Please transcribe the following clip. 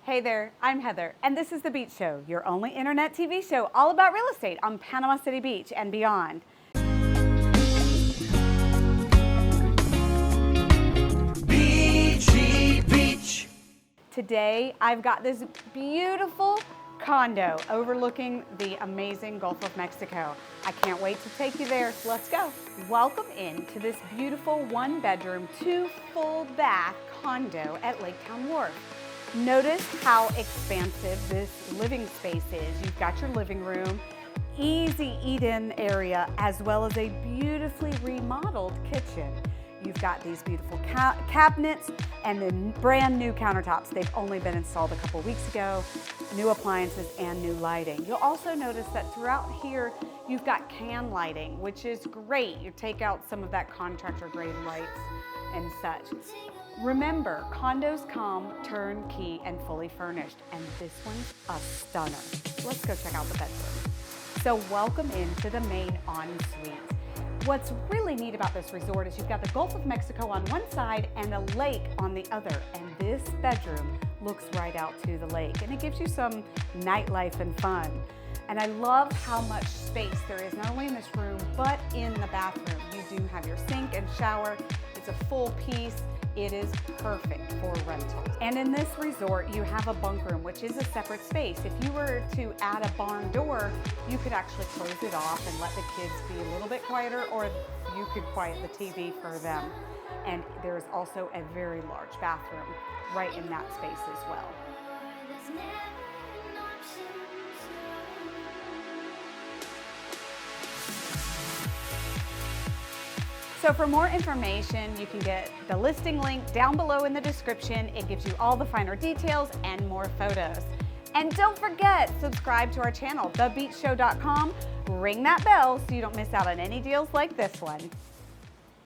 Hey there, I'm Heather, and this is The Beach Show, your only internet TV show all about real estate on Panama City Beach and beyond. Beachy Beach. Today, I've got this beautiful condo overlooking the amazing Gulf of Mexico. I can't wait to take you there. Let's go. Welcome into this beautiful one-bedroom, two full bath condo at Lake Town Wharf. Notice how expansive this living space is. You've got your living room, easy eat-in area, as well as a beautifully remodeled kitchen. You've got these beautiful cabinets and then brand new countertops. They've only been installed a couple weeks ago, new appliances and new lighting. You'll also notice that throughout here, you've got can lighting, which is great. You take out some of that contractor grade lights and such. Remember, condos come turnkey and fully furnished, and this one's a stunner. Let's go check out the bedroom. So welcome into the main ensuite. What's really neat about this resort is you've got the Gulf of Mexico on one side and a lake on the other, and this bedroom looks right out to the lake, and it gives you some nightlife and fun. And I love how much space there is, not only in this room, but in the bathroom. You do have your sink and shower. It's a full piece. It is perfect for rentals. And in this resort, you have a bunk room, which is a separate space. If you were to add a barn door, you could actually close it off and let the kids be a little bit quieter, or you could quiet the TV for them. And there's also a very large bathroom right in that space as well. So for more information, you can get the listing link down below in the description. It gives you all the finer details and more photos. And don't forget, subscribe to our channel, thebeachshow.com. Ring that bell so you don't miss out on any deals like this one.